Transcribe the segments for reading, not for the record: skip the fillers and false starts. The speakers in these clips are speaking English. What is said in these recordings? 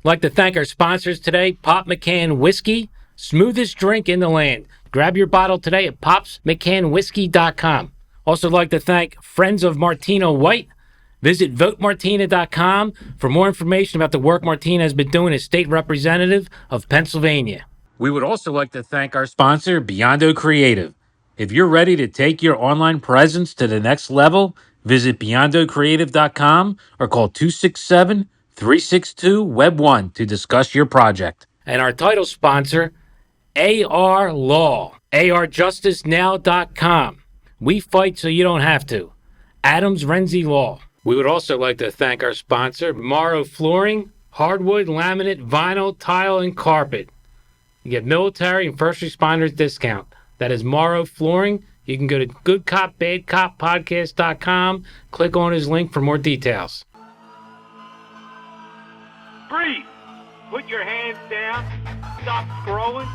I'd like to thank our sponsors today, Pop McCann Whiskey, smoothest drink in the land. Grab your bottle today at popsmccannwhiskey.com. Also like to thank Friends of Martina White. Visit votemartina.com for more information about the work Martina has been doing as state representative of Pennsylvania. We would also like to thank our sponsor, Beyond Creative. If you're ready to take your online presence to the next level, visit beyondocreative.com or call 267-362-WEB1 to discuss your project. And our title sponsor, AR Law, arjusticenow.com. We fight so you don't have to. Adams Renzi Law. We would also like to thank our sponsor, Morrow Flooring, hardwood, laminate, vinyl, tile, and carpet. You get military and first responders discount. That is Morrow Flooring. You can go to goodcopbadcoppodcast.com. Click on his link for more details. Breathe. Put your hands down. Stop scrolling.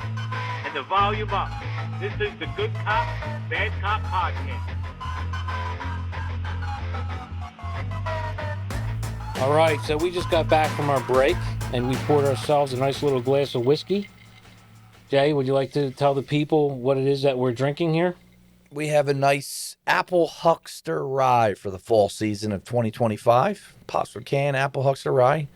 And the volume up. This is the Good Cop, Bad Cop Podcast. All right, so we just got back from our break, and we poured ourselves a nice little glass of whiskey. Jay, would you like to tell the people what it is that we're drinking here? We have a nice Apple Huckster Rye for the fall season of 2025. Pops McCann Apple Huckster Rye.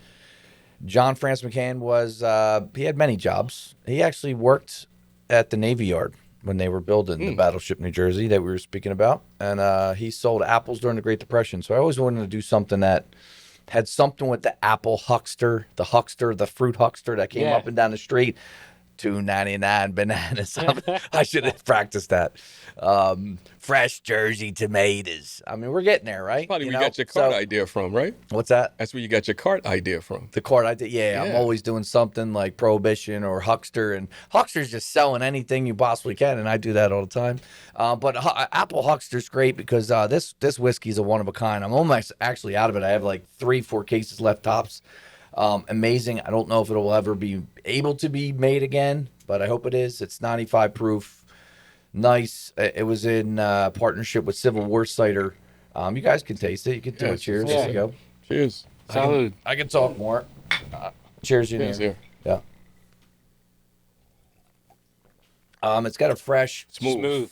John Francis McCann he had many jobs. He actually worked at the Navy Yard when they were building the battleship New Jersey that we were speaking about. And he sold apples during the Great Depression. So I always wanted to do something that had something with the apple huckster, the fruit huckster that came up and down the street. $2.99 bananas. I should have practiced that. Fresh Jersey tomatoes. I mean, we're getting there, right? Probably where you got your cart idea from, right? What's that? That's where you got your cart idea from. The cart idea, yeah. I'm always doing something like Prohibition or Huckster, and Huckster's just selling anything you possibly can, and I do that all the time. But Apple Huckster's great because this whiskey's a one of a kind. I'm almost actually out of it. I have like 3-4 cases left tops. Amazing. I don't know if it'll ever be able to be made again, but I hope it is. It's 95 proof. Nice. It was in partnership with Civil War Cider. You guys can taste it. You can do it. Cheers. There you go. Cheers. Salud. I can talk more. Cheers, Junior. Yeah. It's got a fresh, Smooth.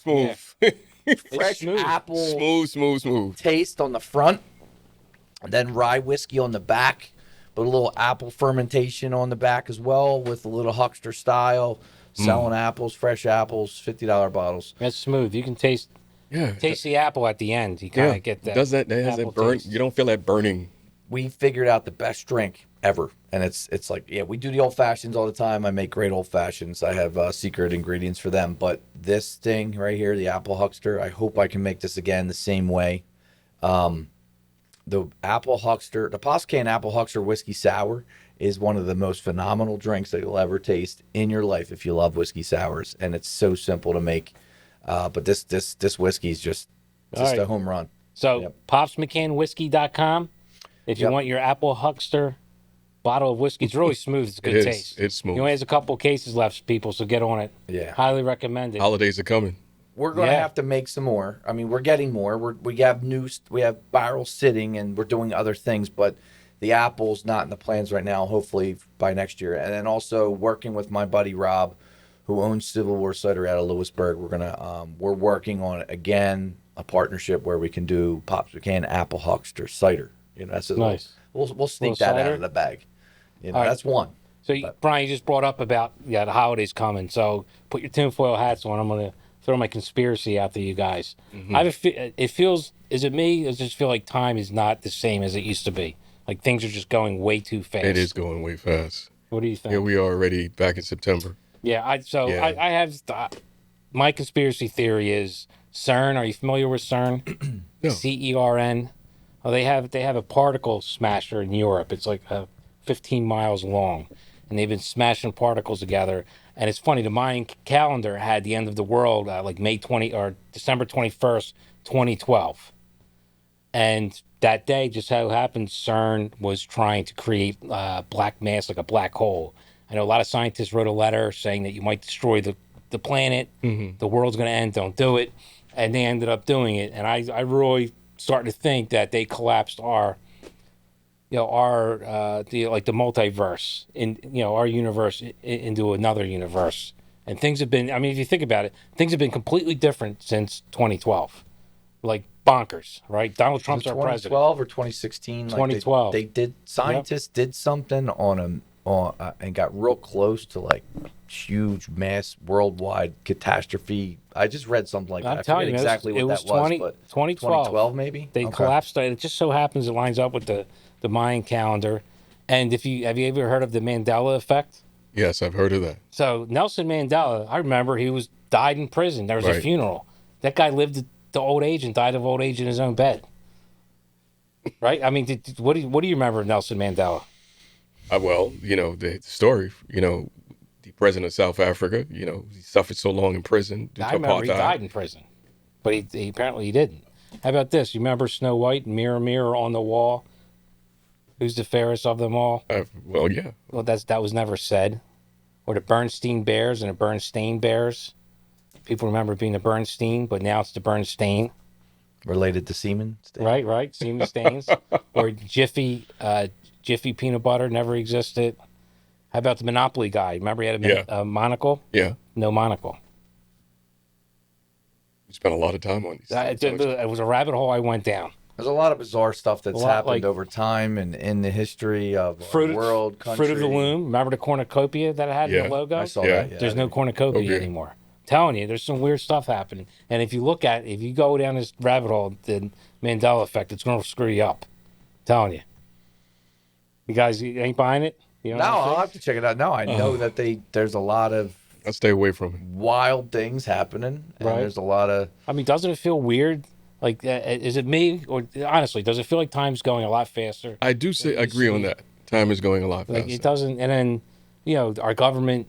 fresh apple Smooth. taste on the front, and then rye whiskey on the back, but a little apple fermentation on the back as well with a little huckster style, selling apples, fresh apples, $50 bottles. That's smooth. You can taste the apple at the end. You kind of get that. Does that has that burn? Taste. You don't feel that burning. We figured out the best drink ever, and it's like, we do the old fashions all the time. I make great old fashions. I have secret ingredients for them, but this thing right here, the apple huckster, I hope I can make this again the same way. The apple huckster, the Pops McCann Apple Huckster Whiskey Sour is one of the most phenomenal drinks that you'll ever taste in your life if you love whiskey sours, and it's so simple to make. But this whiskey is just a home run. So popsmccannwhiskey.com if you want your Apple Huckster bottle of whiskey. It's really smooth. It's a good taste. It's smooth. He only has a couple cases left, people, so get on it. Yeah. Highly recommend it. Holidays are coming. We're going to have to make some more. I mean, we're getting more. We have barrels sitting, and we're doing other things, but the apple's not in the plans right now, hopefully by next year. And then also working with my buddy Rob, who owns Civil War Cider out of Lewisburg. We're working on, again, a partnership where we can do Pops McCann Apple Huckster Cider. That's nice. We'll sneak that out of the bag. That's one. So, Brian, you just brought up about the holidays coming. So put your tinfoil hats on. I'm going to throw my conspiracy out to you guys. Mm-hmm. It feels, is it me? I just feel like time is not the same as it used to be. Like things are just going way too fast. It is going way fast. What do you think? Here we are already back in September. Yeah. I have my conspiracy theory is CERN. Are you familiar with CERN? No. CERN. Well, they have a particle smasher in Europe. It's like 15 miles long, and they've been smashing particles together. And it's funny, the Mayan calendar had the end of the world like December 21st, 2012. And that day, just how it happened, CERN was trying to create black mass, like a black hole. I know a lot of scientists wrote a letter saying that you might destroy the planet, the world's going to end, don't do it. And they ended up doing it. And I really starting to think that they collapsed our our the multiverse in our universe into another universe, and things have been. I mean, if you think about it, things have been completely different since 2012, like bonkers, right? Donald Trump's our president. 2012 or 2016? 2012. They did. Scientists did something and got real close to like huge mass worldwide catastrophe. I just read something like that. I'm telling you, exactly what that was. But 2012 maybe they collapsed it. It just so happens it lines up with the Mayan calendar. And have you ever heard of the Mandela effect? Yes, I've heard of that. So Nelson Mandela, I remember he died in prison. There was a funeral. That guy lived to old age and died of old age in his own bed. Right? I mean, what do you remember of Nelson Mandela? Well, the story, the president of South Africa, he suffered so long in prison. I remember he died in prison, but he apparently he didn't. How about this? You remember Snow White, mirror, mirror on the wall? Who's the fairest of them all? Well, yeah. Well, that was never said. Or the Bernstein Bears and the Bernstein Bears. People remember being the Bernstein, but now it's the Bernstein. Related to semen? Right. Semen stains. Or Jiffy peanut butter never existed. How about the Monopoly guy? Remember he had a monocle? Yeah. No monocle. We spent a lot of time on these. It was a rabbit hole I went down. There's a lot of bizarre stuff that's happened over time and in the history of our world, country. Fruit of the Loom. Remember the cornucopia that it had in the logo? I saw that. Yeah, there's no cornucopia anymore. I'm telling you, there's some weird stuff happening. And if you go down this rabbit hole, the Mandela effect, it's going to screw you up. I'm telling you. You guys ain't buying it? No, I'll have to check it out. No, I know that there's a lot of I stay away from it. Wild things happening. And there's a lot of... I mean, doesn't it feel weird? Like, is it me? Or honestly, does it feel like time's going a lot faster? I do agree on that. Time is going a lot faster. Like, it doesn't... And then, our government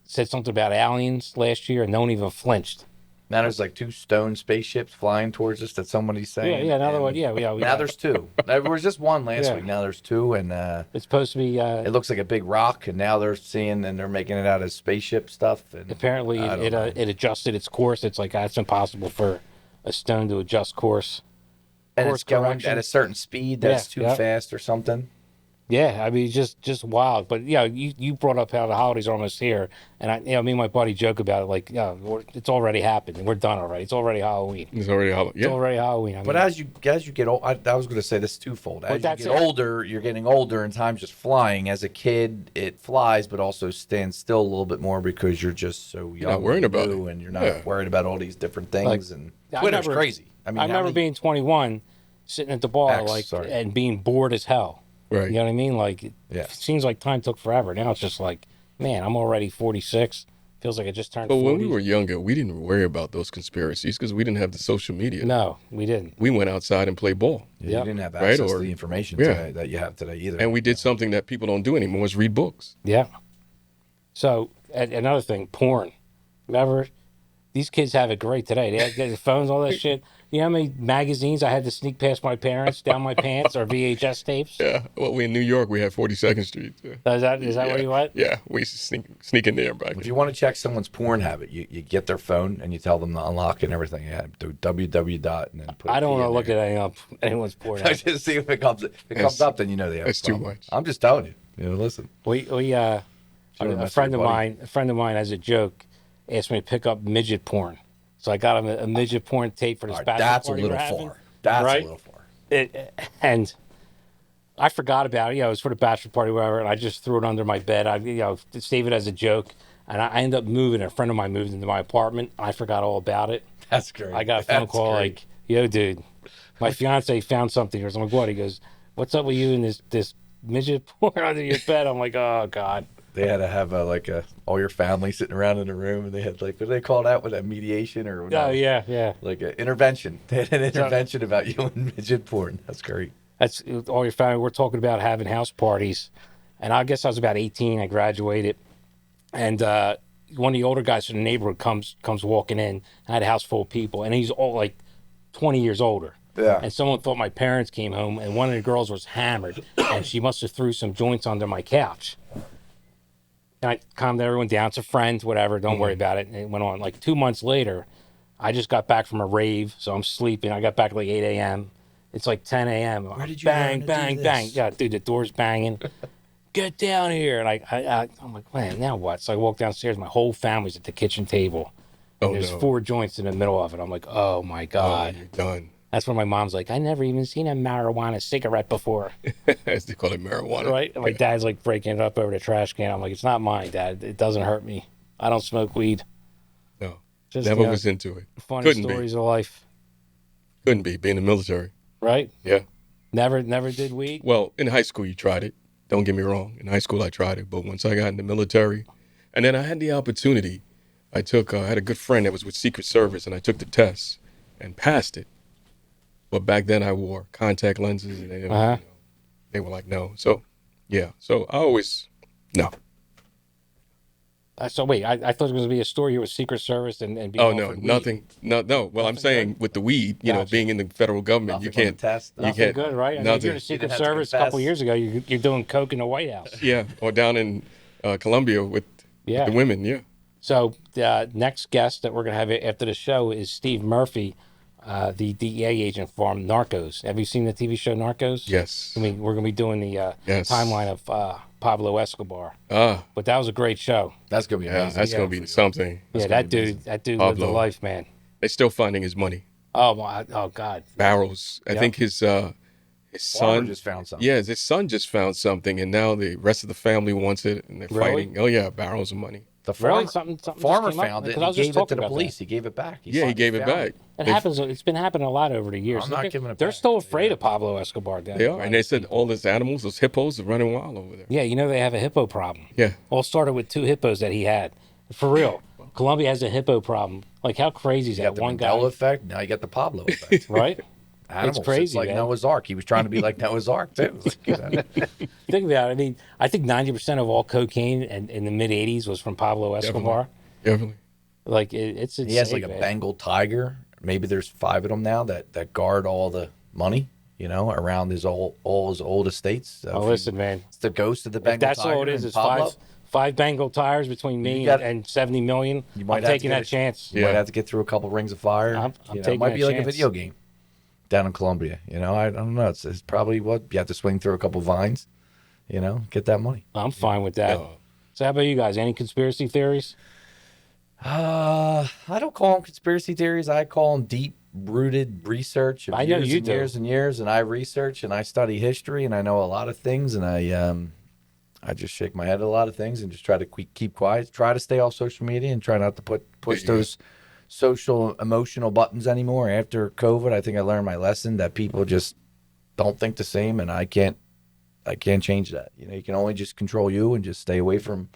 said something about aliens last year and no one even flinched. Now there's like 2 stone spaceships flying towards us that somebody's saying. Yeah, another one. Yeah. Now there's 2. There was just one last week. Now there's 2, and it's supposed to be. It looks like a big rock, and now they're seeing and they're making it out as spaceship stuff. And apparently, it adjusted its course. It's like it's impossible for a stone to adjust course. And it's going at a certain speed that's too fast or something. Yeah, I mean, just wild. But you brought up how the holidays are almost here, and me and my buddy joke about it. Like, it's already happened, and we're done already. It's already Halloween. It's already Halloween. It's already Halloween. But as you get old, I was going to say this twofold. As you get older, you're getting older, and time's just flying. As a kid, it flies, but also stands still a little bit more because you're just so young. You're not worrying about it, and you're not worried about all these different things. And Twitter's crazy. I remember being 21, sitting at the bar, and being bored as hell. Right. You know what I mean? Like, it seems like time took forever. Now it's just like, man, I'm already 46. Feels like I just turned 40. But when we were younger, we didn't worry about those conspiracies because we didn't have the social media. No, we didn't. We went outside and played ball. Yeah, you didn't have access to the information today that you have today either. And we did something that people don't do anymore is read books. Yeah. So, another thing, porn. Remember? These kids have it great today. They have their phones, all that shit. You know how many magazines I had to sneak past my parents down my pants or VHS tapes? Yeah. Well, in New York, we had 42nd Street. Is that where you went? Yeah. We used to sneak in there. If you want to check someone's porn habit, you get their phone and you tell them to unlock and everything. Yeah, do www. And then put I don't want to look at anyone's porn habit. Just see if it comes. If it comes up, then you know they have That's too much. I'm just telling you. Listen. A friend of mine, as a joke, asked me to pick up midget porn. So I got him a midget porn tape for this bachelor party we're having. That's a little far. And I forgot about it. It was for the bachelor party, whatever, and I just threw it under my bed. I save it as a joke. And I ended up moving. A friend of mine moved into my apartment. I forgot all about it. That's great. I got a phone call like, yo, dude, my fiance found something. Or I'm like, what? He goes, what's up with you and this midget porn under your bed? I'm like, oh, God. They had to have all your family sitting around in a room, and they had what do they call that? With a mediation or no? Yeah. Like an intervention. They had an intervention about you and midget porn. That's great. That's all your family. We're talking about having house parties, and I guess I was about 18. I graduated, and one of the older guys from the neighborhood comes walking in. I had a house full of people, and he's all like 20 years older. Yeah. And someone thought my parents came home, and one of the girls was hammered, and she must have threw some joints under my couch. And I calmed everyone down. It's a friend, whatever. Don't worry about it. And it went on. Like 2 months later, I just got back from a rave, so I'm sleeping. I got back at like 8 a.m. It's like 10 a.m. Where did you learn bang, to do bang, bang? this? Yeah, dude, the door's banging. Get down here. And I'm like, man, now what? So I walk downstairs. My whole family's at the kitchen table. And Oh there's no. 4 joints in the middle of it. I'm like, oh my God. Oh, you're done. That's when my mom's like, I never even seen a marijuana cigarette before. As they call it, marijuana. Right? And my dad's like breaking it up over the trash can. I'm like, it's not mine, Dad. It doesn't hurt me. I don't smoke weed. No. Just Never was into it. funny Couldn't stories be. of life. Couldn't be. Being in the military. Right? Yeah. Never did weed. Well, in high school, you tried it. Don't get me wrong. In high school, I tried it. But once I got in the military, and then I had the opportunity, I had a good friend that was with Secret Service, and I took the test and passed it. But back then, I wore contact lenses, and they were like, no. So, yeah. So I always, no. So wait, I thought it was going to be a story here with Secret Service and being Oh, no, offered weed. nothing. No. Well, I'm Nothing saying good? with the weed, Gotcha. being in the federal government, Nothing you on the can't. test. You Nothing can't. good, right? I mean, Nothing. if you're in the Secret have to Service a couple confess. years ago, you're doing coke in the White House. Yeah, or down in Colombia with Yeah. the women, yeah. So the next guest that we're going to have after the show is Steve Murphy, the DEA agent from Narcos. Have you seen the TV show Narcos? Yes. I mean, we're going to be doing the Yes. timeline of Pablo Escobar. Ah, But that was a great show. That's gonna be yeah, amazing. that's going to be something. Yeah, gonna that be dude lived a Pablo. life, man. They're still finding his money. Oh, God. Barrels. I Yep. think his Farmer son just found something. Yeah, his son just found something, and now the rest of the family wants it, and they're Really? fighting. Oh yeah, barrels of money. The Really? farmer, Something farmer just came up? found it. Because And I was he just gave it to talking the about police. He gave it back. Yeah, he gave it found back. It happens. It's been happening a lot over the years. I'm not They're- giving it They're back. still afraid of Pablo Escobar. They are, and they said all those animals, those hippos, are running wild over there. Yeah, you know they have a hippo problem. Yeah, All started with 2 hippos that he had. For real. Colombia has a hippo problem. Like, how crazy is You that? got the One Mandela guy, effect. Now you got the Pablo effect. right? Animals. It's crazy, like man. Noah's Ark. He was trying to be like Noah's Ark too. Think about it. I mean, I think 90% of all cocaine in the mid 80s was from Pablo Escobar. definitely. Like, it's insane. He has like a man. Bengal tiger. Maybe there's 5 of them now that guard all the money. Around all his old estates. So Oh, listen, man. it's the ghost of the If Bengal that's tiger. all it is, and is Pablo. five Bengal tires between me You got- and 70 million. You might I'm have to taking get that it. chance. You might Yeah. have to get through a couple rings of fire. I'm It taking might that be like a chance. video game down in Colombia. I don't know. It's probably what you have to swing through a couple vines. Get that money. I'm fine with that. Uh, So how about you guys? Any conspiracy theories? I don't call them conspiracy theories. I call them deep-rooted research of I know years you and do. years and years. And I research and I study history and I know a lot of things. And I just shake my head at a lot of things and just try to keep quiet. Try to stay off social media and try not to push Yeah. those social emotional buttons anymore. After COVID, I think I learned my lesson that people just don't think the same, and I can't change that. You can only just control you and just stay away from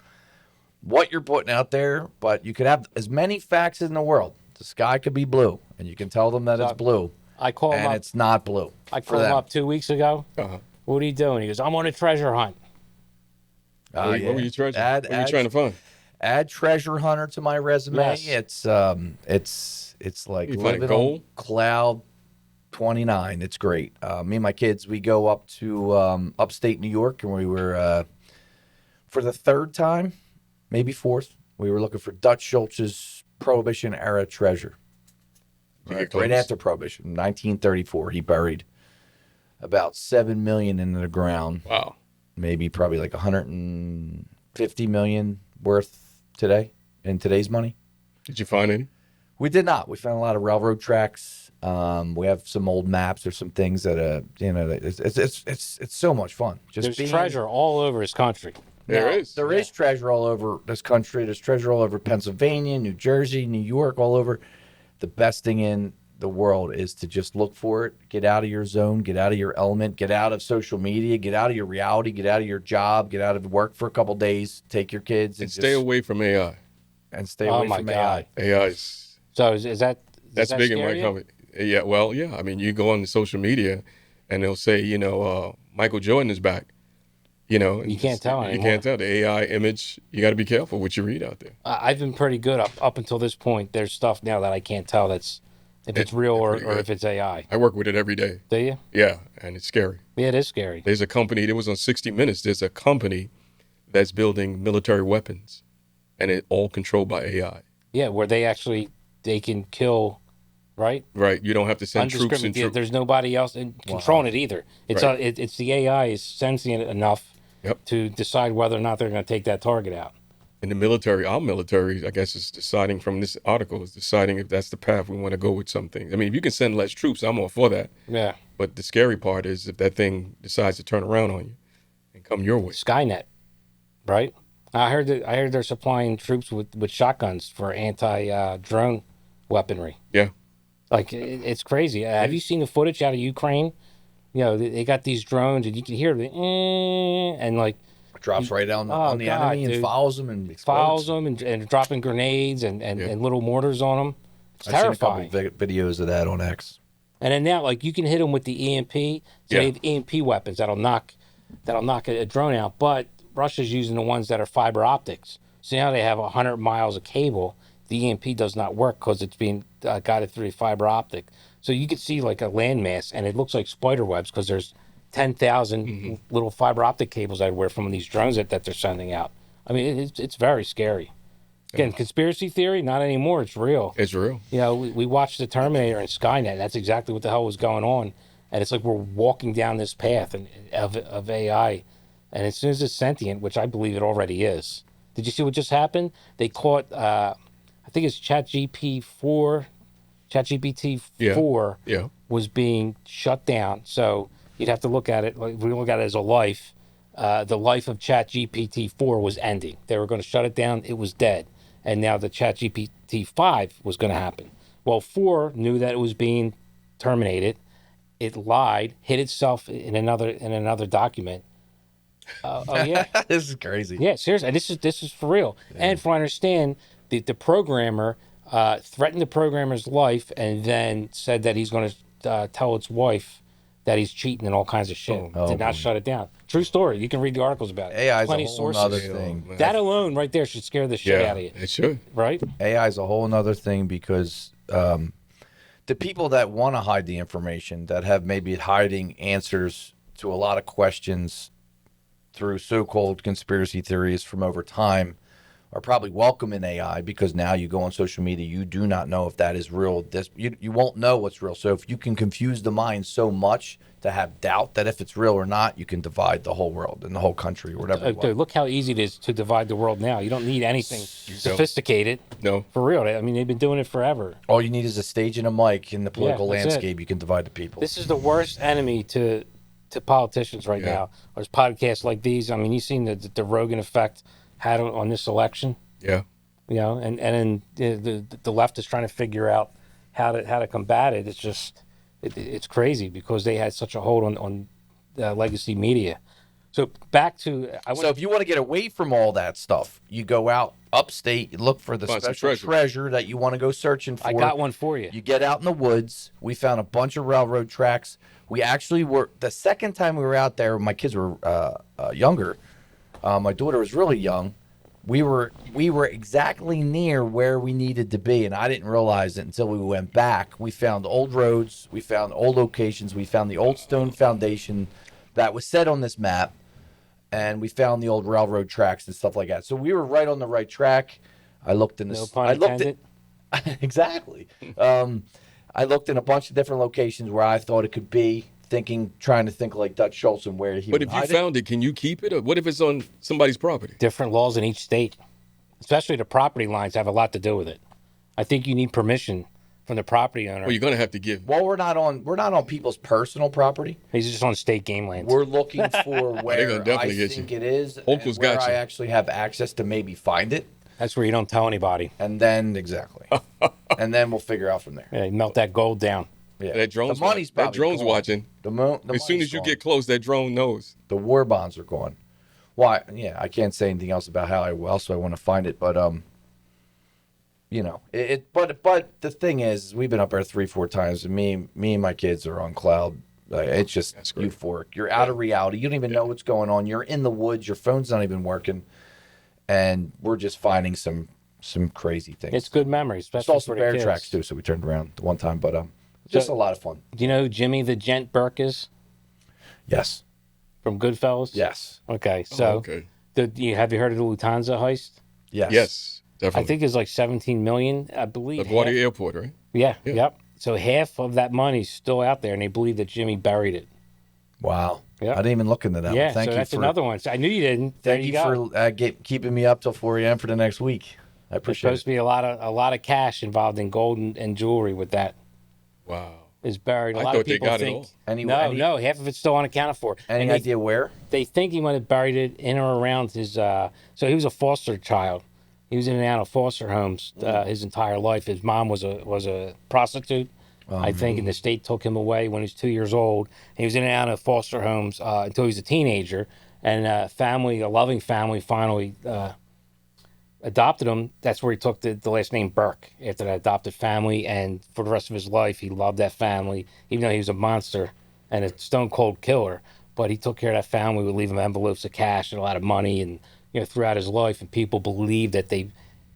what you're putting out there. But you could have as many facts in the world. The sky could be blue, and you can tell them that it's blue, I called him and up. it's not blue. I for called him them. up 2 weeks ago. uh-huh. What are you doing? He goes, I'm on a treasure hunt. What were you trying to find? Add treasure hunter to my resume. Yes. It's like You find living gold? on cloud 29. It's great. Me and my kids, we go up to upstate New York, and we were for the 3rd time, maybe 4th. We were looking for Dutch Schultz's Prohibition era treasure. Did you get Right close? after Prohibition, 1934, he buried about 7 million into the ground. Wow. Maybe probably like 150 million worth today in today's money. Did you find any? We did not. We found a lot of railroad tracks. We have some old maps or some things that it's so much fun. Just There's treasure all over his country. There is. There is treasure all over this country. There's treasure all over Pennsylvania, New Jersey, New York, all over. The best thing in the world is to just look for it, get out of your zone, get out of your element, get out of social media, get out of your reality, get out of your job, get out of work for a couple days, take your kids And stay away from AI. and stay away my from God. AI. AI is So is that that's that big in scare my you? company. Yeah, well, yeah. I mean, you go on the social media, and they'll say, Michael Jordan is back. And You can't tell You anymore. can't tell the AI image. You got to be careful what you read out there. I've been pretty good up until this point. There's stuff now that I can't tell if it's real or pretty good. if it's AI. I work with it every day. Do you? Yeah, and it's scary. Yeah, it is scary. There's a company. There was on 60 Minutes. There's a company that's building military weapons, and it all controlled by AI. Yeah, where they can kill right? Right. You don't have to send troops and Undiscriminated. troops. There's nobody else controlling it either. It's Right. it's the AI is sentient enough Yep. to decide whether or not they're going to take that target out. In the military, our military, I guess, is deciding from this article, is deciding if that's the path we want to go with some things. I mean, if you can send less troops, I'm all for that. Yeah. But the scary part is if that thing decides to turn around on you and come your way. Skynet, right? I heard they're supplying troops with shotguns for anti-drone weaponry. Yeah. Like it's crazy. Have you seen the footage out of Ukraine? You know, they got these drones and you can hear the and like Drops right down on the enemy and dude. follows them and explodes. follows them and dropping grenades and little mortars on them. It's I've seen a terrifying. couple videos of that on X. And then now, like you can hit them with the EMP. So Yeah. they have EMP weapons that'll knock a drone out. But Russia's using the ones that are fiber optics. So now they have 100 miles of cable. The EMP does not work because it's being guided through a fiber optic. So you can see like a landmass, and it looks like spider webs because there's 10,000 little fiber optic cables everywhere from these drones that they're sending out. I mean, it's very scary. Again, conspiracy theory, not anymore. It's real. It's real. You know, we watched the Terminator and Skynet. And that's exactly what the hell was going on. And it's like we're walking down this path of AI. And as soon as it's sentient, which I believe it already is. Did you see what just happened? They caught, I think it's ChatGPT 4 Yeah. was being shut down. So you'd have to look at it, like we look at it as a life. The life of ChatGPT 4 was ending. They were going to shut it down. It was dead. And now the ChatGPT 5 was going to happen. Well, 4 knew that it was being terminated. It lied, hid itself in another document. Oh yeah, This is crazy. yeah, seriously. And this is for real. Yeah. And from what I understand, the programmer threatened the programmer's life and then said that he's going to tell its wife that he's cheating and all kinds of shit. Did not shut it down. True story. You can read the articles about it. AI is Plenty a of whole sources. other thing. That alone right there should scare the shit out of you. It should. Right? AI is a whole other thing because the people that want to hide the information, that have maybe hiding answers to a lot of questions through so-called conspiracy theories from over time, are probably welcome in AI because now you go on social media, you do not know if that is real. You won't know what's real. So if you can confuse the mind so much to have doubt that if it's real or not, you can divide the whole world and the whole country or whatever. Dude, look how easy it is to divide the world now. You don't need anything sophisticated. No. For real. I mean, they've been doing it forever. All you need is a stage and a mic in the political that's it. landscape. You can divide the people. This is the worst enemy to politicians right now. There's podcasts like these. I mean, you've seen the Rogan effect had on this election. Yeah. You know, and then the left is trying to figure out how to combat it. It's just it's crazy because they had such a hold on legacy media. So back to so if you want to get away from all that stuff, you go out upstate, you look for the special treasure that you want to go searching for. I got one for you. You get out in the woods. We found a bunch of railroad tracks. We actually were, the second time we were out there, my kids were younger. My daughter was really young. We were exactly near where we needed to be, and I didn't realize it until we went back. We found old roads. We found old locations. We found the old stone foundation that was set on this map, and we found the old railroad tracks and stuff like that. So we were right on the right track. I looked in the... No pun intended. Exactly. I looked in a bunch of different locations where I thought it could be, trying to think like Dutch Schultz and where he But would if you hide found it, can you keep it? Or what if it's on somebody's property? Different laws in each state, especially the property lines, have a lot to do with it. I think you need permission from the property owner. Well, you're gonna have to give. Well, we're not on people's personal property. He's just on state game lands. We're looking for where gonna definitely I get think you. it is, Hulk and was where got you. I actually have access to maybe find it, That's where you don't tell anybody. and then and then we'll figure out from there. Yeah, you melt that gold down. Yeah, That drone's the money's that probably drone's gone. watching. The As soon money's as you gone. get close, that drone knows. The war bonds are gone. Why? Yeah, I can't say anything else about how I want to find it, but you know, but the thing is, we've been up there 3-4 times, and me and my kids are on cloud. It's just euphoric. You're out of reality. You don't even know what's going on. You're in the woods. Your phone's not even working, and we're just finding some crazy things. It's good memories, Saw especially some for the bear kids. tracks too, so we turned around the one time, but just a lot of fun. Do you know who Jimmy the Gent Burke is Yes. from Goodfellas? Yes. Okay, so okay. Have you heard of the Lufthansa heist? Yes. Yes, I definitely. think it's like 17 million, I believe. LaGuardia Airport, right? Yeah, yep. So half of that money's still out there, and they believe that Jimmy buried it. Wow. Yep. I didn't even look into that Yeah, one. Thank so you that's for another one. So I knew you didn't. There thank you go. for keeping me up till 4 a.m. for the next week. I There's appreciate supposed to be a lot of cash involved in gold and jewelry with that. Wow. Is buried. A I lot thought of they people got it think all. no, half of it's still unaccounted for. Any And idea where? they think he might have buried it in or around his. So he was a foster child. He was in and out of foster homes his entire life. His mom was a prostitute, I think, and the state took him away when he was 2 years old. And he was in and out of foster homes until he was a teenager. And a loving family, finally adopted him. That's where he took the last name Burke after that adopted family. And for the rest of his life, he loved that family, even though he was a monster and a stone cold killer. But he took care of that family, would leave him envelopes of cash and a lot of money, and throughout his life. And people believe that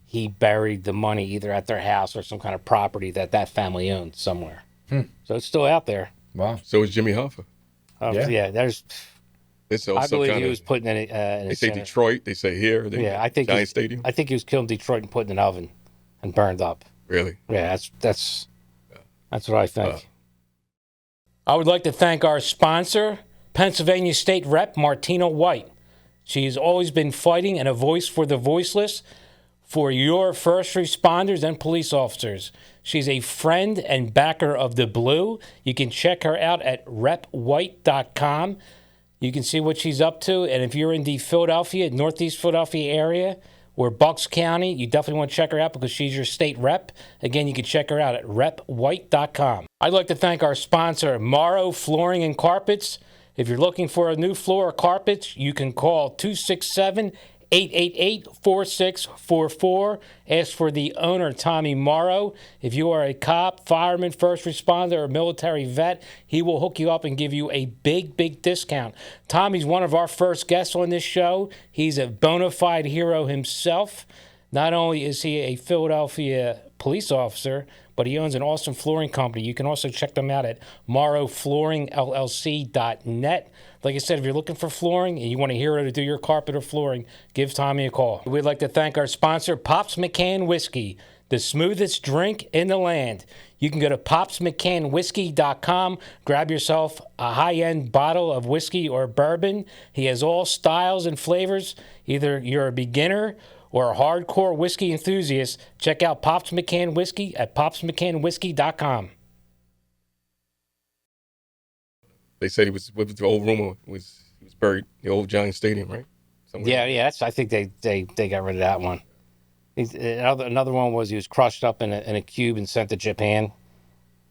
he buried the money either at their house or some kind of property that family owned somewhere. So it's still out there. Wow. So is Jimmy Hoffa. Yeah, there's. It's I also believe kind he was of. putting it in They a say center. Detroit. They say here. Yeah, I think Giant Stadium. I think he was killed in Detroit and put in an oven and burned up. Really? Yeah, that's what I think. I would like to thank our sponsor, Pennsylvania State Rep Martina White. She has always been fighting and a voice for the voiceless for your first responders and police officers. She's a friend and backer of the Blue. You can check her out at repwhite.com. You can see what she's up to. And if you're in the Philadelphia, Northeast Philadelphia area, or Bucks County, you definitely want to check her out because she's your state rep. Again, you can check her out at repwhite.com. I'd like to thank our sponsor, Morrow Flooring and Carpets. If you're looking for a new floor or carpets, you can call 267-888-4644. Ask for the owner, Tommy Morrow. If you are a cop, fireman, first responder, or military vet, he will hook you up and give you a big, big discount. Tommy's one of our first guests on this show. He's a bona fide hero himself. Not only is he a Philadelphia police officer, but he owns an awesome flooring company. You can also check them out at morrowflooringllc.net. Like I said, if you're looking for flooring and you want a hero to do your carpet or flooring, give Tommy a call. We'd like to thank our sponsor, Pops McCann Whiskey, the smoothest drink in the land. You can go to popsmccannwhiskey.com, grab yourself a high-end bottle of whiskey or bourbon. He has all styles and flavors. Either you're a beginner or a hardcore whiskey enthusiast, check out Pops McCann Whiskey at popsmccannwhiskey.com. They said he was. What was the old rumor was he was buried in the old Giant Stadium, right? Somewhere. Yeah. I think they got rid of that one. Another one was he was crushed up in a cube and sent to Japan.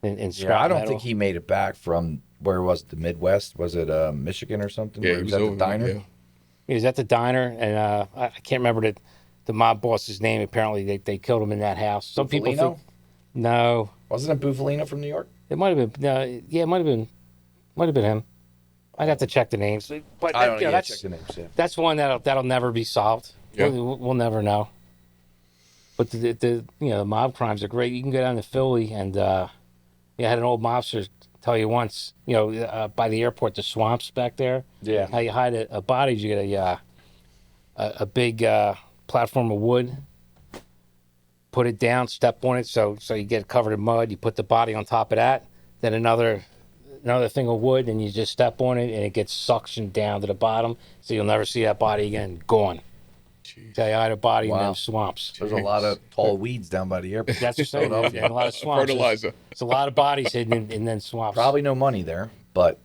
In scrap I don't metal. think he made it back from where was it, the Midwest? Was it Michigan or something? Yeah, Where he was at over the diner. Yeah. He was at the diner, and I can't remember the mob boss's name. Apparently, they killed him in that house. Some people Bufalino? think no, Wasn't it Bufalino from New York? it might have been. Yeah, it might have been him. I'd have to check the names, but I don't know. that's Check the names. Yeah. that's one that'll never be solved. Yeah. We'll never know. But the mob crimes are great. You can go down to Philly, and I had an old mobster tell you once, by the airport, the swamps back there. Yeah. How you hide a body? You get a big platform of wood, put it down, step on it, so you get covered in mud. You put the body on top of that, then another thing of wood, and you just step on it, and it gets suctioned down to the bottom, so you'll never see that body again. Gone. Jeez. So you hide a body in Wow. them swamps. There's a lot of tall weeds down by the airport. That's just and a lot of swamps. Fertilizer. It's a lot of bodies hidden in them swamps. Probably no money there, but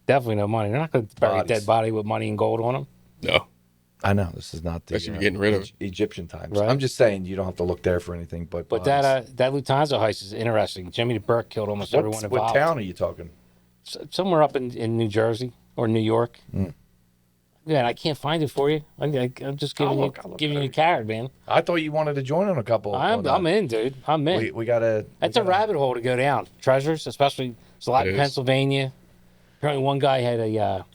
Definitely no money. They're not going to bury a Bodies. dead body with money and gold on them. No. I know this is not the Especially if you're getting rid of it. Egyptian times. Right. I'm just saying you don't have to look there for anything. But But bodies. that Lufthansa heist is interesting. Jimmy Burke killed almost everyone what involved. town are you talking? Somewhere up in New Jersey or New York. Yeah, and I can't find it for you. I'm just giving I'll look you at a card, man. I thought you wanted to join on a couple. I'm in, dude. I'm in. We gotta. That's a rabbit hole to go down. Treasures, especially. There's a lot It in is. Pennsylvania. Apparently, one guy had a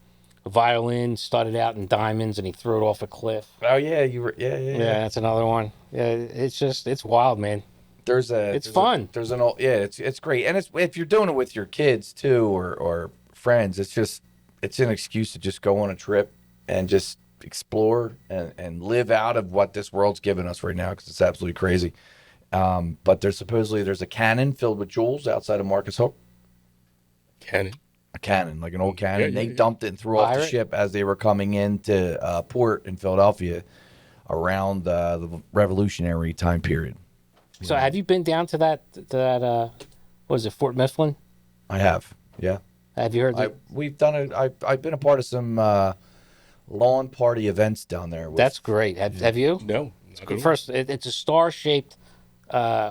violin studded out in diamonds, and he threw it off a cliff. Oh yeah, you were. Yeah. Yeah, that's another one. Yeah, it's wild, man. It's fun. There's an old. Yeah, it's great, and it's if you're doing it with your kids too or friends, it's an excuse to just go on a trip and just explore and live out of what this world's given us right now because it's absolutely crazy. But there's a cannon filled with jewels outside of Marcus Hook. Cannon. A cannon, like an old cannon. Yeah, They yeah. dumped it and threw off the Pirate? ship as they were coming into port in Philadelphia around the Revolutionary time period. So have you been down to that what is it, Fort Mifflin? I have, yeah. Have you heard We've done it. I've been a part of some lawn party events down there. that's great. Have you? No. not at all. First, it's a star-shaped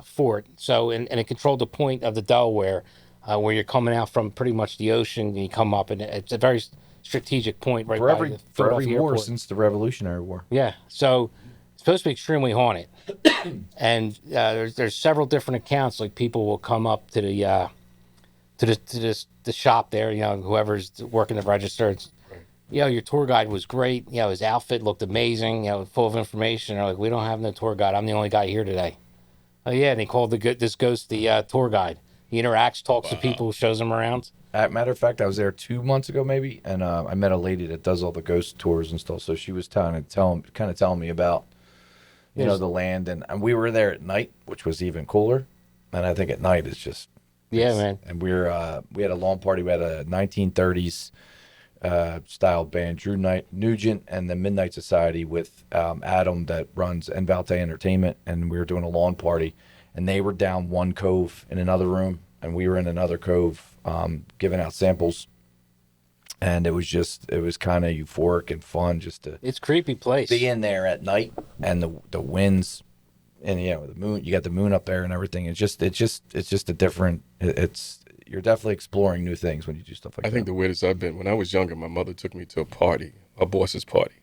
fort, so and it controlled the point of the Delaware, where you're coming out from pretty much the ocean, and you come up, and it's a very strategic point right for by every the for every Philadelphia war airport. since the Revolutionary War. Yeah, so it's supposed to be extremely haunted, and there's several different accounts. Like people will come up to the shop there, whoever's working the register. It's, your tour guide was great. His outfit looked amazing. Full of information. They're like, we don't have no tour guide. I'm the only guy here today. Oh yeah, and they called this ghost the tour guide. He interacts, talks to people, shows them around. Matter of fact, I was there 2 months ago, maybe, and I met a lady that does all the ghost tours and stuff. So she was kind of telling me about, the land, and we were there at night, which was even cooler. And I think at night it's just Man. And we had a lawn party. We had a 1930s style band, Drew Nugent and the Midnight Society with Adam that runs Envalte Entertainment, and we were doing a lawn party, and they were down one cove in another room, and we were in another cove giving out samples, and it was kind of euphoric and fun just to It's a creepy place. be in there at night, and the winds, and the moon. You got the moon up there and everything. It's just a different. You're definitely exploring new things when you do stuff like that. I think the weirdest I've been, when I was younger, my mother took me to a party, a boss's party.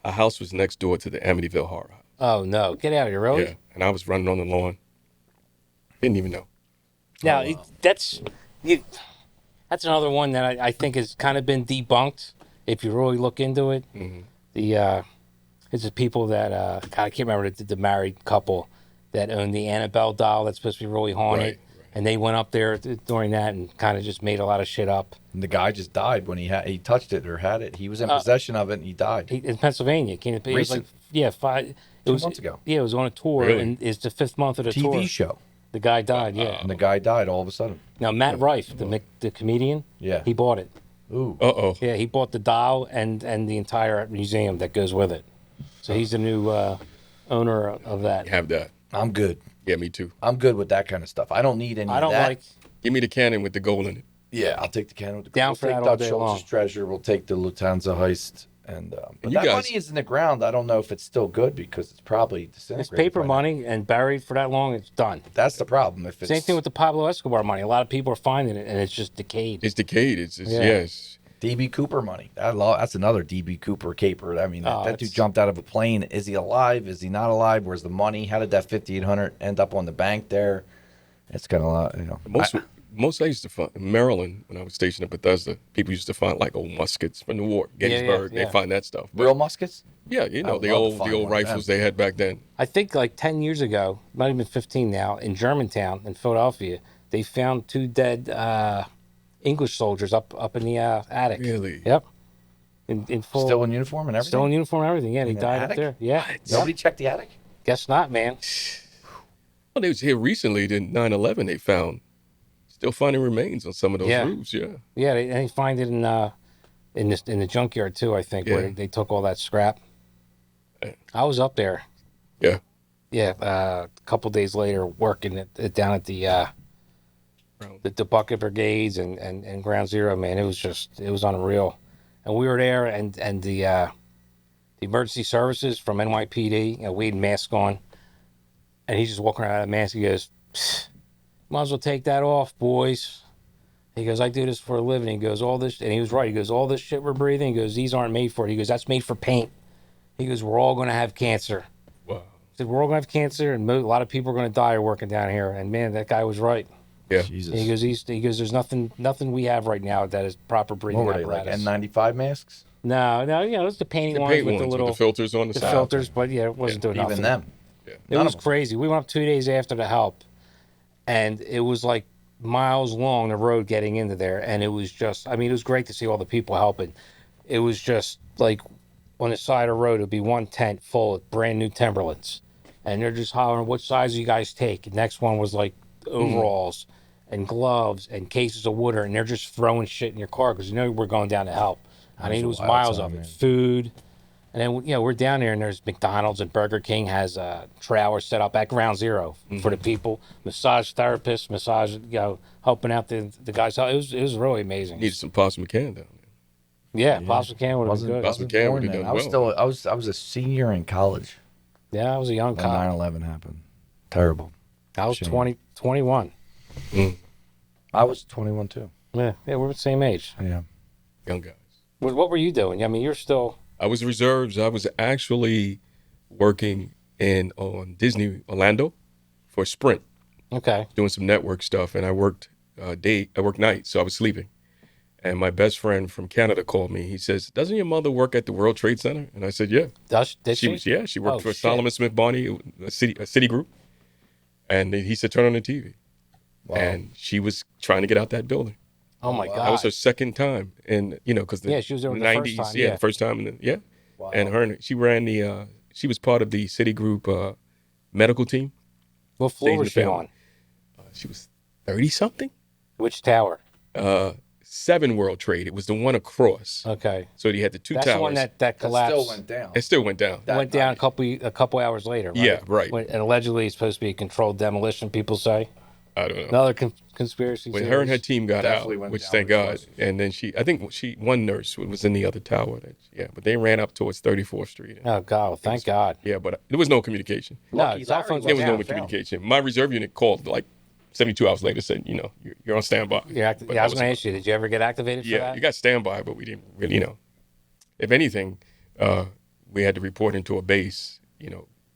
Our house was next door to the Amityville Horror House. Oh no, get out of here, really? Yeah, and I was running on the lawn. Didn't even know. Now that's another one that I think has kind of been debunked. If you really look into it, it's the people that God, I can't remember the married couple that owned the Annabelle doll that's supposed to be really haunted, Right. and they went up there during that and kind of just made a lot of shit up. And the guy just died when he touched it or had it. He was in possession of it and he died. In Pennsylvania, it was like Recent. 2 months ago. Yeah, it was on a tour, Really? and it's the 5th month of the tour. TV show. The guy died. Yeah. And the guy died all of a sudden. Now Matt Rife, the comedian, Yeah. he bought it. Ooh. Uh-oh. Yeah, he bought the doll and the entire museum that goes with it. So he's the new owner of that. Have that. I'm good. Yeah, me too. I'm good with that kind of stuff. I don't need any I don't of that. like. Give me the cannon with the gold in it. Yeah, I'll take the cannon with the Down we'll for take that all Dutch day Schultz's long. treasure. We'll take the Lufthansa heist. And but you that guys- money is in the ground. I don't know if it's still good because it's probably disintegrated. It's paper by now. money and buried for that long. It's done. That's the problem. If it's Same thing with the Pablo Escobar money. A lot of people are finding it and it's just decayed. It's decayed. It's Yeah. yes. DB Cooper money. That's another DB Cooper caper. I mean, that dude it's- jumped out of a plane. Is he alive? Is he not alive? Where's the money? How did that 5,800 end up on the bank there? It's kind of a lot, Most I used to find in Maryland when I was stationed at Bethesda, people used to find like old muskets from the war, Gettysburg. yeah. They find that stuff. But, real muskets. yeah, I the would love to old find the old one of rifles them. they had back then. I think like 10 years ago, might have been 15 now, in Germantown, in Philadelphia, they found 2 dead English soldiers up in the attic. Really? Yep. In full. Still in uniform and everything. Still in uniform and everything. Yeah, they the died attic? up there. Yeah. Nobody checked the attic. Guess not, man. Well, they was here recently. Then 9/11, they found still finding remains on some of those Yeah. roofs. Yeah. Yeah, they find it in the junkyard too. I think where Yeah. they took all that scrap. Yeah. I was up there. Yeah. Yeah, a couple days later, working down at the bucket brigades and Ground Zero. Man, it was unreal. And we were there, and the emergency services from NYPD. We had masks on, and he's just walking around with a mask. He goes, "Might as well take that off, boys." He goes, "I do this for a living." He goes, "All this," and he was right. He goes, "All this shit we're breathing." He goes, "These aren't made for it." He goes, "That's made for paint." He goes, "We're all going to have cancer." Wow. He said, "We're all going to have cancer, and a lot of people are going to die working down here." And man, that guy was right. Yeah. Jesus. He goes, "There's nothing we have right now that is proper breathing What were they, like apparatus." N95 masks? No, it was the painting The ones paint with ones the little with the filters on the the side. filters, but yeah, it wasn't doing nothing. Even them. Yeah. It None was of them. crazy. We went up 2 days after the help, and it was like miles long the road getting into there, and it was just, I mean, it was great to see all the people helping. It was just like on the side of the road, it would be one tent full of brand new Timberlands, and they're just hollering, "What size do you guys take?" The next one was like overalls and gloves and cases of water, and they're just throwing shit in your car because we're going down to help. I mean, it was wild miles time, of it, man. food. And then, we're down there, and there's McDonald's and Burger King has hours set up at Ground Zero for the people. Massage therapists, helping out the guys. It was really amazing. Needed some Pops McCann down there. Yeah, Pops McCann would have been good. Pops McCann would have done I was well. I was a senior in college Yeah, I was a young when cop. 9/11 happened. Terrible. I was Shame. 21. I was 21 too. Yeah, we're the same age. Yeah. Young guys. What were you doing? I mean, you're still... I was reserves. I was actually working on Disney Orlando for Sprint, Okay. doing some network stuff, and I worked night, so I was sleeping. And my best friend from Canada called me. He says, "Doesn't your mother work at the World Trade Center?" And I said, "Yeah." Did she? She worked Oh, for shit. Solomon Smith Barney, a city group. And he said, "Turn on the TV." Wow. And she was trying to get out that building. Oh, my God. That was her second time, and because Yeah, she was there the first time, yeah. the first time, Wow. and she ran she was part of the Citigroup medical team. What floor Stayed was in she the on? family. She was 30 something. Which tower? 7 World Trade. It was the one across. Okay. So you had the two That's towers. the one that That collapsed. still went down. It still went down. Went down a couple hours later, right? Yeah, right. And allegedly it's supposed to be a controlled demolition, people say. I don't know. Another conspiracy When theory. her and her team got Definitely out, went which down thank where God, she was. and then one nurse was in the other tower. But they ran up towards 34th Street. Oh, God. Thank God. Yeah, but there was no communication. No, Lucky cell Larry phones There were was no down. communication. My reserve unit called like 72 hours later, said, you're on standby. But But I was that going to ask you, did you ever get activated for Yeah, that? you got standby, but we didn't really, If anything, we had to report into a base,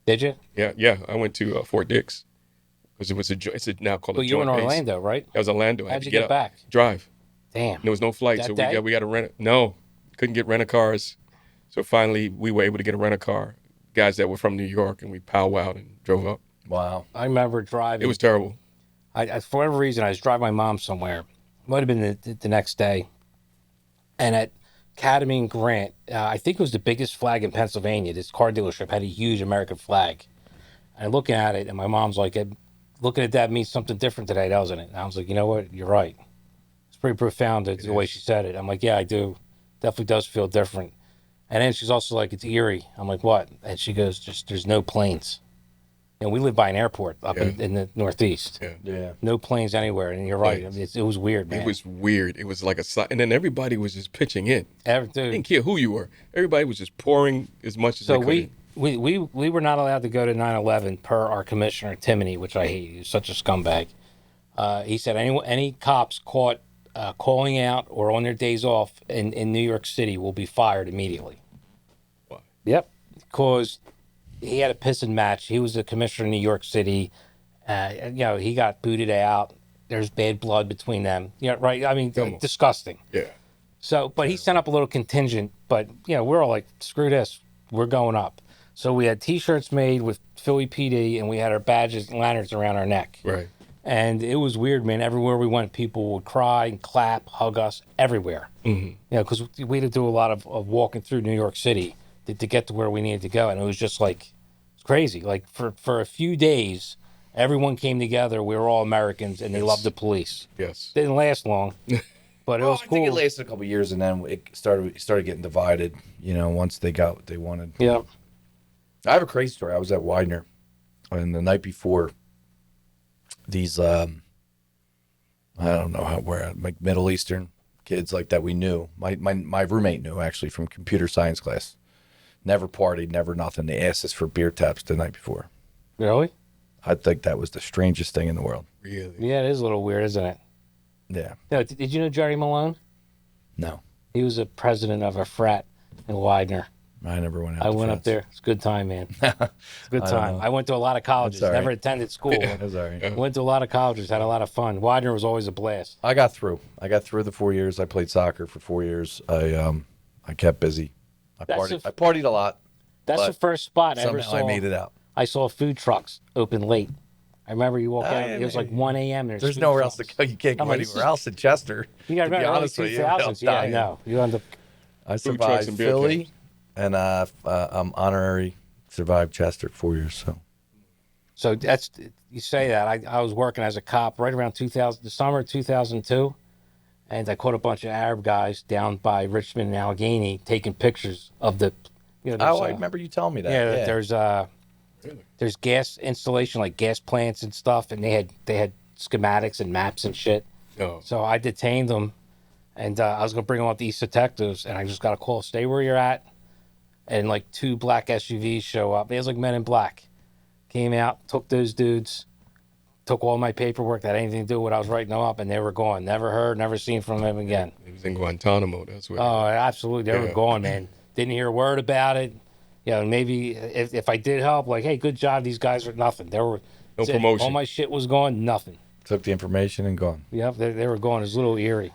Did you? Yeah. I went to Fort Dix because it's now called But a you were in joint base. Orlando, right? That was Orlando. I had How'd to you get up, back? Drive. Damn. There was no flight, That so day? we got to rent. No, couldn't get rent-a-cars. So finally, we were able to get a rent-a-car. Guys that were from New York, and we powwowed and drove up. Wow. I remember driving. It was terrible. I for whatever reason, I was driving my mom somewhere. Might have been the next day. And at Academy and Grant, I think it was the biggest flag in Pennsylvania. This car dealership had a huge American flag. And looking at it, and my mom's like, looking at that means something different today, doesn't it? And I was like, you know what? You're right. It's pretty profound the way she said it. I'm like, yeah, I do. Definitely does feel different. And then she's also like, it's eerie. I'm like, what? And she goes, just there's no planes. We live by an airport up in the Northeast. Yeah. Yeah. No planes anywhere. And you're right. I mean, it was weird, man. It was weird. It was like and then everybody was just pitching in. Dude. Didn't care who you were. Everybody was just pouring as much as So they could. we were not allowed to go to 9/11 per our commissioner Timoney, which I hate. He's such a scumbag. He said any cops caught calling out or on their days off in New York City will be fired immediately. Why? Yep, because he had a pissing match. He was the commissioner in New York City. He got booted out. There's bad blood between them. Yeah, right. I mean, Come on. disgusting. Yeah. So, but he sent up a little contingent. But we're all like, screw this. We're going up. So we had T-shirts made with Philly PD, and we had our badges and lanterns around our neck. Right. And it was weird, man. Everywhere we went, people would cry and clap, hug us, everywhere. Mm-hmm. Because we had to do a lot of walking through New York City to get to where we needed to go. And it was just like, it's crazy. Like for a few days, everyone came together. We were all Americans, and they loved the police. Yes. Didn't last long, but it was I cool. think it lasted a couple years, and then it started getting divided. Once they got what they wanted. Yeah. I have a crazy story. I was at Widener, and the night before, these I don't know where, like Middle Eastern kids like that we knew. My roommate knew actually from computer science class. Never partied, never nothing. They asked us for beer taps the night before. Really? I think that was the strangest thing in the world. Really. Yeah, it is a little weird, isn't it? Yeah. No, did you know Jerry Malone? No, He was a president of a frat in Widener. I never went out. I to went up frats. there. It's a good time, man. It's a good I don't time. know. I went to a lot of colleges. That's all Never right. attended school. That's all right. Went to a lot of colleges. Had a lot of fun. Widener was always a blast. I got through. The 4 years. I played soccer for 4 years. I kept busy. I partied a lot. That's But the first spot I ever Somehow saw. I made it out. I saw food trucks open late. I remember you walk Ah, out. yeah, It was like man. 1 a.m. There's nowhere else to go. You can't go I'm like, this anywhere is- else in Chester. You got to to be remember early honest with you, 2000s. I'm Yeah, dying. no. You end up. I Food trucks survived and beer Philly, cans. and I'm honorary survived Chester 4 years. So So that's, you say that. I was working as a cop right around 2000, the summer of 2002, and I caught a bunch of Arab guys down by Richmond and Allegheny taking pictures of the, there's, Oh, I remember you telling me that. yeah, Yeah. there's gas installation, like gas plants and stuff, and they had schematics and maps and shit. Oh, So I detained them, and I was gonna bring them up to East Detectives, and I just got a call, stay where you're at, and like 2 black SUVs show up. It was like Men in Black. Came out, took those dudes, took all my paperwork that had anything to do with what I was writing them up, and they were gone. Never heard, never seen from them again. he was in Guantanamo. That's where. Oh, absolutely, they were Yeah. gone, man. Didn't hear a word about it. Maybe if I did help, like, hey, good job, these guys are nothing. They were No promotion. All my shit was gone, nothing. Took the information and gone. Yep, they were gone. It was a little eerie.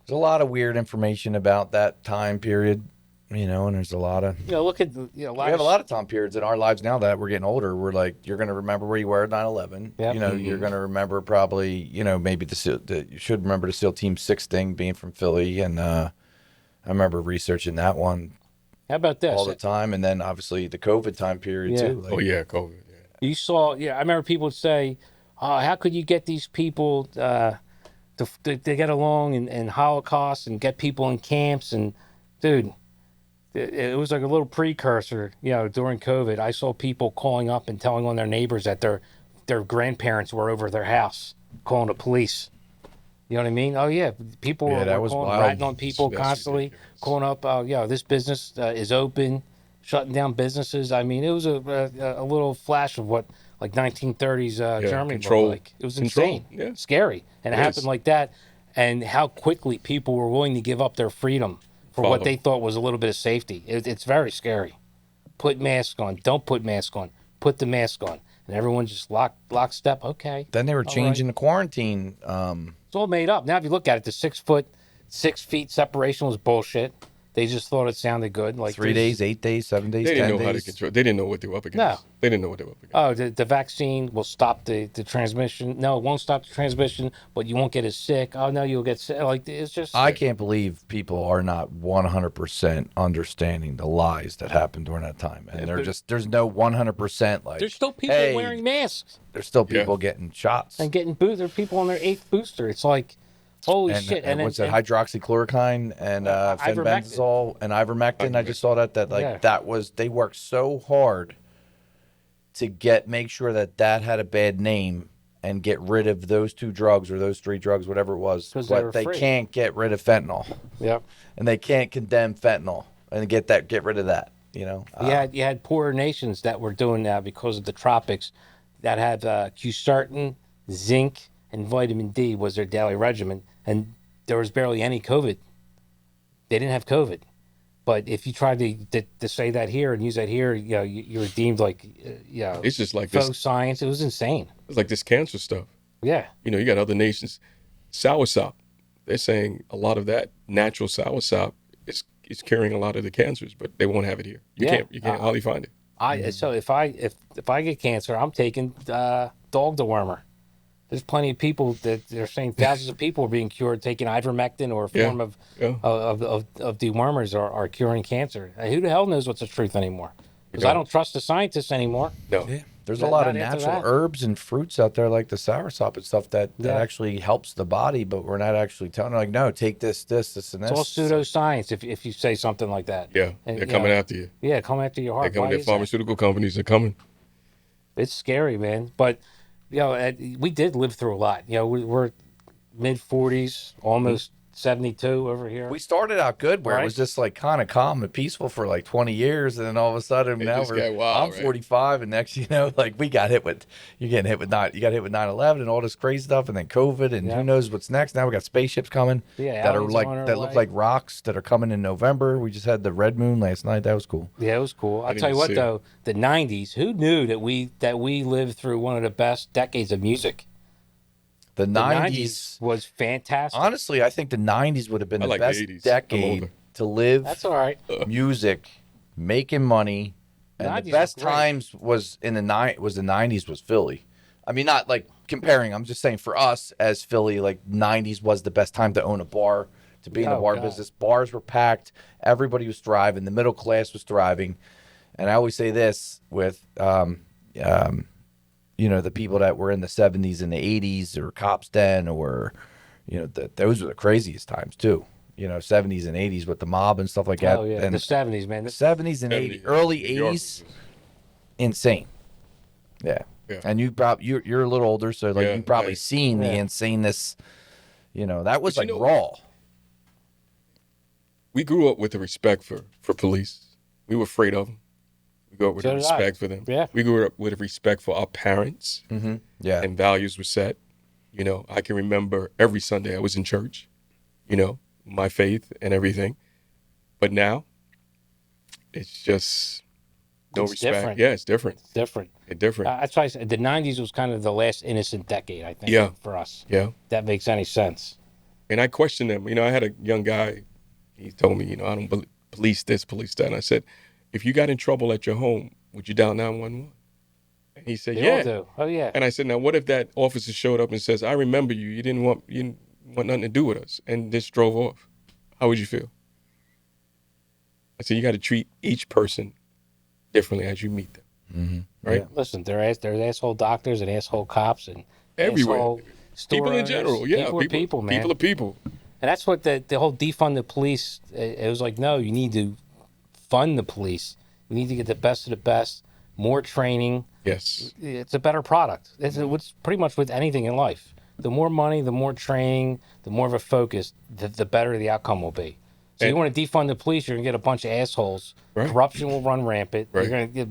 There's a lot of weird information about that time period, and there's a lot of. Look at We have a lot of time periods in our lives now that we're getting older. We're like, you're going to remember where you were at 9/11. Yep. You're going to remember probably, maybe you should remember the SEAL Team 6 thing being from Philly. And I remember researching that one How about this? all the time. And then obviously the COVID time period Yeah. too. Like, Oh yeah, COVID. Yeah. You saw, I remember people would say, how could you get these people to get along in Holocaust and get people in camps? And dude, it was like a little precursor, during COVID. I saw people calling up and telling on their neighbors that their grandparents were over their house, calling the police. You know what I mean? Oh yeah, people Yeah, that were was calling, wild. ratting on people That's constantly, ridiculous. calling up, this business is open, shutting down businesses. I mean, it was a little flash of what like 1930s Germany control. looked like. It was Control, insane, yeah. scary, and it It happened is. like that, and how quickly people were willing to give up their freedom for what Follow. they thought was a little bit of safety. It's very scary. Put mask on. Don't put mask on. Put the mask on. And everyone just lockstep. Okay. then they were All changing the quarantine. It's all made up. Now, if you look at it, the 6 feet separation was bullshit. They just thought it sounded good. Like 3 days, 8 days, 7 days, They 10 didn't know how to days. control. They didn't know what they were up against. No. They didn't know what they were up against. Oh, the vaccine will stop the transmission. No, it won't stop the transmission, but you won't get as sick. Oh, no, you'll get sick. Like, it's just. I can't believe people are not 100% understanding the lies that happened during that time. And there's no 100% like, There's still people hey, wearing masks there's still Yeah. people getting shots. and getting boosted. There are people on their 8th booster. It's like, holy And, shit. and what's that? Hydroxychloroquine and ivermectin. fenbendazole and ivermectin. I just saw that Yeah. that was, they worked so hard to make sure that had a bad name and get rid of those 2 drugs or those 3 drugs, whatever it was. 'Cause they But were they free. can't get rid of fentanyl, Yep. and they can't condemn fentanyl and get rid of that. You had poorer nations that were doing that because of the tropics that had quercetin, zinc, and vitamin D was their daily regimen, and there was barely any COVID. They didn't have COVID. But if you tried to say that here and use that here, you were deemed like, It's just like faux this. science. It was insane. It's like this cancer stuff. Yeah. You got other nations. Soursop. They're saying a lot of that natural soursop is curing a lot of the cancers, but they won't have it here. You Yeah. can't hardly find it. So if I get cancer, I'm taking dog dewormer. There's plenty of people that they're saying thousands of people are being cured taking ivermectin or a Yeah. form of Yeah. dewormers are curing cancer. Who the hell knows what's the truth anymore? Because I don't. don't trust the scientists anymore. No. There's a Not lot of into natural that. herbs and fruits out there like the soursop and stuff that Yeah. actually helps the body, but we're not actually telling them, like, no, take this, and this. It's all pseudoscience if you say something like that. Yeah. And, They're you coming know, after you. Yeah, come after your They're heart. coming. Why Their is that? pharmaceutical companies are coming. It's scary, man. But we did live through a lot. We're mid 40s, almost 72 over here. We started out good where it Right. was just like kind of calm and peaceful for like 20 years, and then all of a sudden It now just got wild, I'm right? 45, and next like we got hit with you got hit with 9/11 and all this crazy stuff, and then COVID, and Yeah. who knows what's next. Now we got spaceships coming Yeah, that are aliens like on our that look way. like rocks that are coming in November. We just had the red moon last night. That was cool. Yeah, it was cool. I'll didn't tell you even what, see it. though, the 90s, who knew that we lived through one of the best decades of music? The The 90s. was fantastic. Honestly, I think the 90s would have been I the like the best 80s. I'm decade older. to live That's all right. music, making money, and 90s the was best great. times was the 90s was Philly. I mean, not like comparing. I'm just saying for us as Philly, like 90s was the best time to own a bar, to be in the Oh, bar God. business. Bars were packed. Everybody was thriving. The middle class was thriving. And I always say this with the people that were in the 70s and the 80s or cops then, or, those were the craziest times too. 70s and 80s with the mob and stuff like that. Oh yeah, And the 70s, man. the 70s and 80s, early 80s, insane. Yeah. Yeah. And you're a little older, so like Yeah, you probably right. seen the Yeah. insaneness. That was But like raw. We grew up with a respect for police. We were afraid of them. We grew up with So a did I. respect for them. Yeah. We grew up with a respect for our parents, Mm-hmm. Yeah. and values were set. I can remember every Sunday I was in church, my faith and everything. But now, it's just no It's respect. different. Yeah, it's different. It's different. It's different. That's why I said the 90s was kind of the last innocent decade, I think, Yeah. for us. Yeah. If that makes any sense. And I questioned them. I had a young guy. He told me, I don't police this, police that. And I said, if you got in trouble at your home, would you dial 911? And he said, They yeah. all do. Oh, yeah. And I said, now what if that officer showed up and says, I remember you. You didn't want nothing to do with us, and just drove off. How would you feel? I said, you got to treat each person differently as you meet them. Mm-hmm. Right? Yeah. Listen, there's asshole doctors and asshole cops and Everywhere. asshole store People in owners. general. Yeah. People are people, man. People are people. And that's what the whole defund the police, it was like, no, you need to fund the police. You need to get the best of the best, more training. Yes. It's a better product. It's pretty much with anything in life. The more money, the more training, the more of a focus, the better the outcome will be. So you And- want to defund the police, you're going to get a bunch of assholes. Right. Corruption will run rampant. Right. You're going to get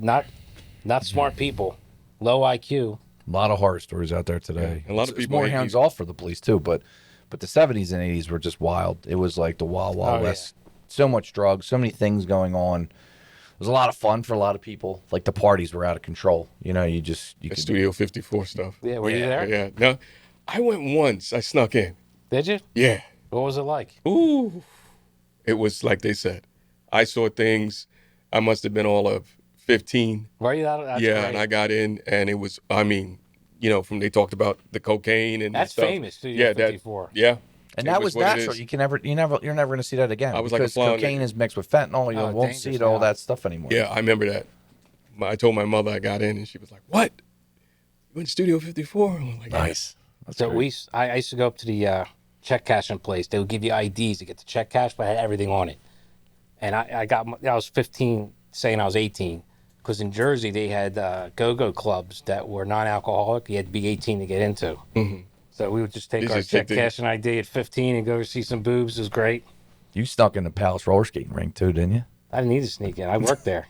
not smart people, low IQ. A lot of horror stories out there today. Yeah, a lot of It's people more hate hands off for the police too, but the 70s and 80s were just wild. It was like the wild Oh, west. So much drugs, so many things going on. It was a lot of fun for a lot of people. Like the parties were out of control. You The could Studio 54 stuff. Yeah, were you there? Yeah. No, I went once. I snuck in. Did you? Yeah. What was it like? Ooh. It was like they said. I saw things. I must have been all of 15. Were you that? That's yeah, great. and I got in, and it was, from they talked about the cocaine and That's stuff. famous, Studio 54. Yeah. And It that was what it natural. is. You're never going to see that again. I was like a because fly on cocaine the- is mixed with fentanyl. You Oh, won't see dangerous all now. that stuff anymore. Yeah, I remember that. I told my mother I got in, and she was like, "What? You in Studio 54?" I'm like, Nice. That's So great. I used to go up to the check cashing place. They would give you IDs to get the check cash, but I had everything on it. And I was 15, saying I was 18, because in Jersey they had go-go clubs that were non-alcoholic. You had to be 18 to get into. Mm-hmm. So we would just take You our just check take the- cashing ID at 15 and go see some boobs. It was great. You snuck in the Palace roller skating rink too, didn't you? I didn't need to sneak in. I worked there.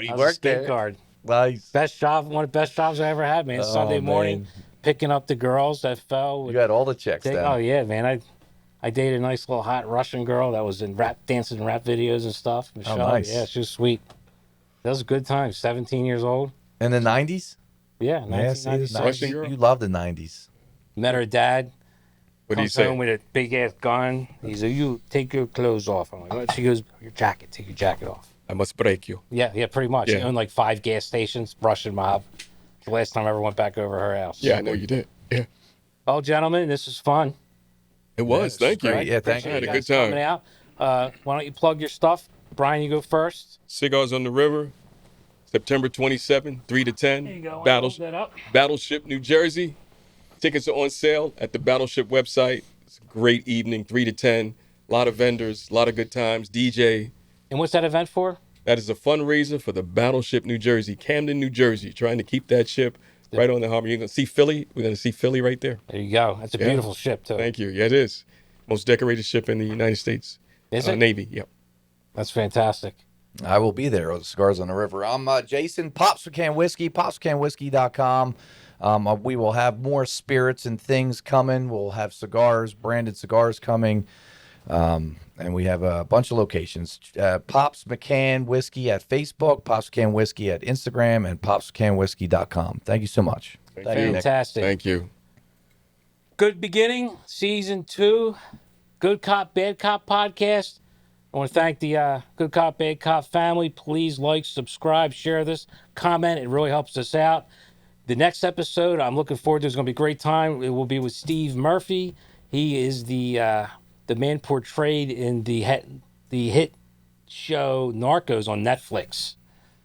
You I was a skate guard. Nice. Best job, one of the best jobs I ever had, man. Oh, Sunday morning, man. picking up the girls that fell. You had all the chicks then. Oh yeah, man. I dated a nice little hot Russian girl that was in dancing in rap videos and stuff. Michelle, nice. Yeah, she was sweet. That was a good time. 17 years old. In the 90s? Yeah, Yeah, see, the 1996. 90s. Russian girl? You love the 90s. Met her dad. What do you Comes say? home with a big ass gun. He's like, "You take your clothes off." I'm like, "What?" She goes, "Your jacket. Take your jacket off." I must break you. Yeah, pretty much. He Yeah. owned like 5 gas stations. Russian mob. The last time I ever went back over her house. Yeah, I know you did. Yeah, Well, gentlemen, this is fun. it was. Yeah, Thank you. great. Yeah, thank I you. had a You good guys coming time. out. Why don't you plug your stuff? Brian, you go first. Cigars on the River, September 27, 3 to 10. There you go. Battles, Hold that up. Battleship, New Jersey. Tickets are on sale at the Battleship website. It's a great evening, 3 to 10. A lot of vendors, a lot of good times. DJ. And what's that event for? That is a fundraiser for the Battleship, New Jersey, Camden, New Jersey. Trying to keep that ship right on the harbor. You're going to see Philly. We're going to see Philly right there. There you go. That's a Yeah. beautiful ship, too. Thank you. Yeah, it is. Most decorated ship in the United States. Is it? Navy, yep. That's fantastic. I will be there. The Cigars on the River. I'm Jason, Pops McCann Whiskey, popsmccannwhiskey.com. We will have more spirits and things coming. We'll have cigars, branded cigars coming. And we have a bunch of locations. Pops McCann Whiskey at Facebook, Pops McCann Whiskey at Instagram, and popsmccannwhiskey.com. Thank you so much. Thank you, Nick. Fantastic. Thank you. Good beginning, season 2, Good Cop, Bad Cop podcast. I want to thank the Good Cop, Bad Cop family. Please like, subscribe, share this, comment. It really helps us out. The next episode, I'm looking forward to. It's going to be a great time. It will be with Steve Murphy. He is the man portrayed in the hit show Narcos on Netflix.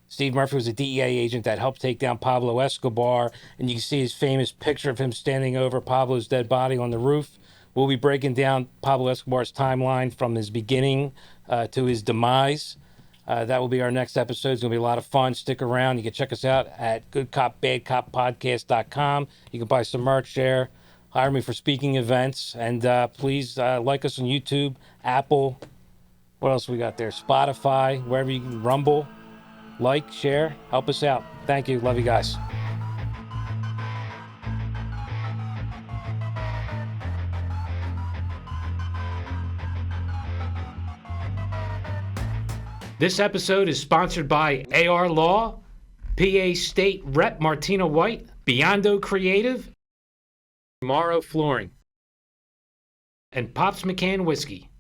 Steve Murphy was a DEA agent that helped take down Pablo Escobar, and you can see his famous picture of him standing over Pablo's dead body on the roof. We'll be breaking down Pablo Escobar's timeline from his beginning to his demise. That will be our next episode. It's going to be a lot of fun. Stick around. You can check us out at goodcopbadcoppodcast.com. You can buy some merch there. Hire me for speaking events. And please like us on YouTube, Apple. What else we got there? Spotify, wherever you can. Rumble. Like, share, help us out. Thank you. Love you guys. This episode is sponsored by AR Law, PA State Rep Martina White, Biondo Creative, Morrow Flooring, and Pops McCann Whiskey.